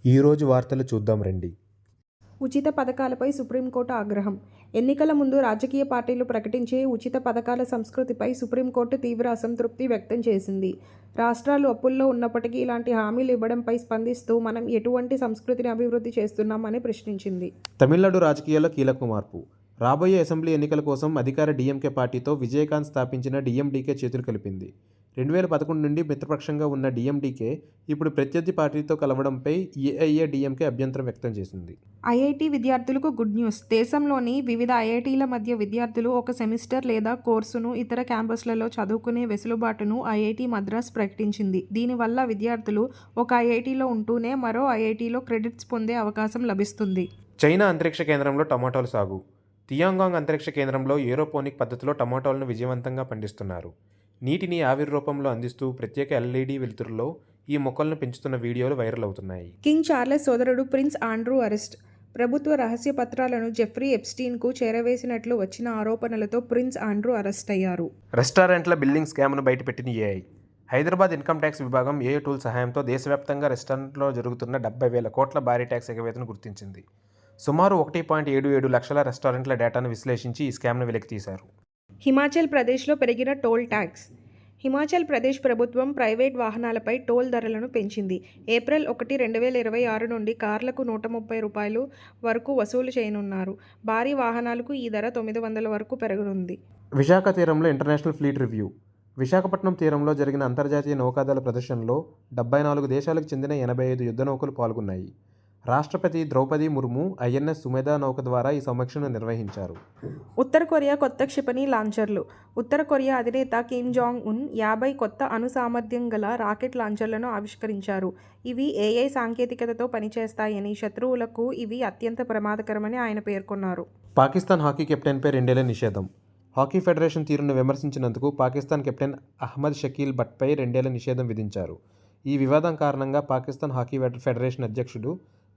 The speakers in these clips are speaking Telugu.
ఈరోజు వార్తలు చూద్దాం రండి. ఉచిత పథకాలపై సుప్రీంకోర్టు ఆగ్రహం. ఎన్నికల ముందు రాజకీయ పార్టీలు ప్రకటించే ఉచిత పథకాల సంస్కృతిపై సుప్రీంకోర్టు తీవ్ర అసంతృప్తి వ్యక్తం చేసింది. రాష్ట్రాలు అప్పుల్లో ఉన్నప్పటికీ ఇలాంటి హామీలు ఇవ్వడంపై స్పందిస్తూ మనం ఎటువంటి సంస్కృతిని అభివృద్ధి చేస్తున్నామని ప్రశ్నించింది. తమిళనాడు రాజకీయాల్లో కీలక మార్పు. రాబోయే అసెంబ్లీ ఎన్నికల కోసం అధికార డీఎంకే పార్టీతో విజయకాంత్ స్థాపించిన డీఎండీకే చేతులు కలిపింది. 2011 నుండి మిత్రపక్షంగా ఉన్న డీఎండీకే ఇప్పుడు ప్రత్యర్థి పార్టీతో కలవడంపై ఏఐఏడీఎంకే అభ్యంతరం వ్యక్తం చేసింది. ఐఐటీ విద్యార్థులకు గుడ్ న్యూస్. దేశంలోని వివిధ ఐఐటీల మధ్య విద్యార్థులు ఒక సెమిస్టర్ లేదా కోర్సును ఇతర క్యాంపస్లలో చదువుకునే వెసులుబాటును ఐఐటీ మద్రాస్ ప్రకటించింది. దీనివల్ల విద్యార్థులు ఒక ఐఐటీలో ఉంటూనే మరో ఐఐటీలో క్రెడిట్స్ పొందే అవకాశం లభిస్తుంది. చైనా అంతరిక్ష కేంద్రంలో టమాటోల సాగు. తియాంగాంగ్ అంతరిక్ష కేంద్రంలో ఏరోపోనిక్ పద్ధతిలో టమాటోలను విజయవంతంగా పండిస్తున్నారు. నీటిని ఆవిరి రూపంలో అందిస్తూ ప్రత్యేక ఎల్ఈడి వెలుతురులో ఈ మొక్కలను పెంచుతున్న వీడియోలు వైరల్ అవుతున్నాయి. కింగ్ చార్లెస్ సోదరుడు ప్రిన్స్ ఆండ్రూ అరెస్ట్. ప్రభుత్వ రహస్య పత్రాలను జెఫ్రీ ఎప్స్టీన్కు చేరవేసినట్లు వచ్చిన ఆరోపణలతో ప్రిన్స్ ఆండ్రూ అరెస్ట్ అయ్యారు. రెస్టారెంట్ల బిల్లింగ్ స్కామ్ను బయటపెట్టిన ఏఐ. హైదరాబాద్ ఇన్కమ్ ట్యాక్స్ విభాగం ఏఐ టూల్ సహాయంతో దేశవ్యాప్తంగా రెస్టారెంట్లో జరుగుతున్న 70,000 కోట్ల భారీ ట్యాక్స్ ఎగవేతను గుర్తించింది. సుమారు 1.77 లక్షల రెస్టారెంట్ల డేటాను విశ్లేషించి ఈ స్కామ్ను వెలికితీశారు. హిమాచల్ ప్రదేశ్లో పెరిగిన టోల్ ట్యాక్స్. హిమాచల్ ప్రదేశ్ ప్రభుత్వం ప్రైవేట్ వాహనాలపై టోల్ ధరలను పెంచింది. ఏప్రిల్ 1, 2026 నుండి కార్లకు ₹130 వరకు వసూలు చేయనున్నారు. భారీ వాహనాలకు ఈ ధర $900 వరకు పెరగనుంది. విశాఖ తీరంలో ఇంటర్నేషనల్ ఫ్లీట్ రివ్యూ. విశాఖపట్నం తీరంలో జరిగిన అంతర్జాతీయ నౌకాదళ ప్రదర్శనలో 74 దేశాలకు చెందిన 85 యుద్ధ నౌకలు పాల్గొన్నాయి. రాష్ట్రపతి ద్రౌపది ముర్ము ఐఎన్ఎస్ సుమేధా నౌక ద్వారా ఈ సమీక్షను నిర్వహించారు. ఉత్తర కొరియా కొత్త క్షిపణి లాంచర్లు. ఉత్తర కొరియా అధినేత కిమ్ జాంగ్ ఉన్ 50 కొత్త అణు సామర్థ్యం గల రాకెట్ లాంచర్లను ఆవిష్కరించారు. ఇవి ఏఐ సాంకేతికతతో పనిచేస్తాయని, శత్రువులకు ఇవి అత్యంత ప్రమాదకరమని ఆయన పేర్కొన్నారు. పాకిస్తాన్ హాకీ కెప్టెన్పై 2 ఏళ్ల నిషేధం. హాకీ ఫెడరేషన్ తీరును విమర్శించినందుకు పాకిస్తాన్ కెప్టెన్ అహ్మద్ షకీల్ భట్పై 2 ఏళ్ల నిషేధం విధించారు. ఈ వివాదం కారణంగా పాకిస్తాన్ హాకీ ఫెడరేషన్ అధ్యక్షుడు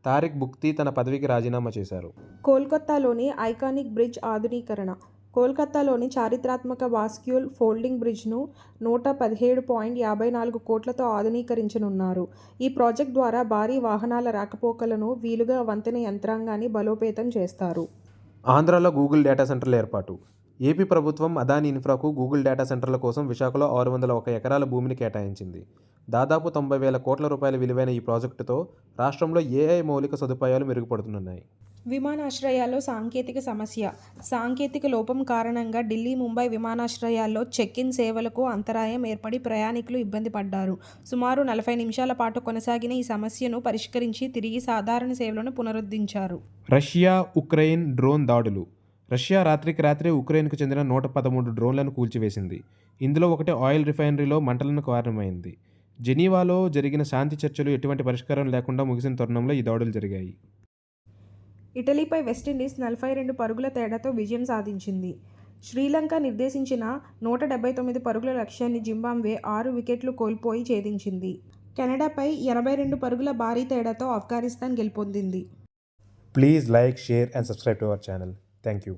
తారిక్ బుఖ్తీ తన పదవికి రాజీనామా చేశారు. కోల్కతాలోని ఐకానిక్ బ్రిడ్జ్ ఆధునీకరణ. కోల్కతాలోని చారిత్రాత్మక బాస్క్యూల్ ఫోల్డింగ్ బ్రిడ్జ్ను 117.54 కోట్లతో ఆధునీకరించనున్నారు. ఈ ప్రాజెక్ట్ ద్వారా భారీ వాహనాల రాకపోకలను వీలుగా వంతెన యంత్రాంగాన్ని బలోపేతం చేస్తారు. ఆంధ్రాలో గూగుల్ డేటా సెంటర్ల ఏర్పాటు. ఏపీ ప్రభుత్వం అదానీ ఇన్ఫ్రాకు గూగుల్ డేటా సెంటర్ల కోసం విశాఖలో 601 ఎకరాల భూమిని కేటాయించింది. దాదాపు 90,000 కోట్ల రూపాయల విలువైన ఈ ప్రాజెక్టుతో రాష్ట్రంలో ఏఐ మౌలిక సదుపాయాలు మెరుగుపడుతున్నాయి. విమానాశ్రయాల్లో సాంకేతిక సమస్య. సాంకేతిక లోపం కారణంగా ఢిల్లీ, ముంబై విమానాశ్రయాల్లో చెక్-ఇన్ సేవలకు అంతరాయం ఏర్పడి ప్రయాణికులు ఇబ్బంది పడ్డారు. సుమారు 40 నిమిషాల పాటు కొనసాగిన ఈ సమస్యను పరిష్కరించి తిరిగి సాధారణ సేవలను పునరుద్ధరించారు. రష్యా ఉక్రెయిన్ డ్రోన్ దాడులు. రష్యా రాత్రికి రాత్రే ఉక్రెయిన్కు చెందిన 113 డ్రోన్లను కూల్చివేసింది. ఇందులో ఒకటి ఆయిల్ రిఫైనరీలో మంటలను కారణమైంది. జెనీవాలో జరిగిన శాంతి చర్చలు ఎటువంటి పరిష్కారం లేకుండా ముగిసిన తరుణంలో ఈ దాడులు జరిగాయి. ఇటలీపై వెస్టిండీస్ 42 పరుగుల తేడాతో విజయం సాధించింది. శ్రీలంక నిర్దేశించిన 179 పరుగుల లక్ష్యాన్ని జింబాబ్వే 6 వికెట్లు కోల్పోయి ఛేదించింది. కెనడాపై 82 పరుగుల భారీ తేడాతో ఆఫ్ఘనిస్తాన్ గెలుపొందింది. Please like, share and subscribe to our channel. Thank you.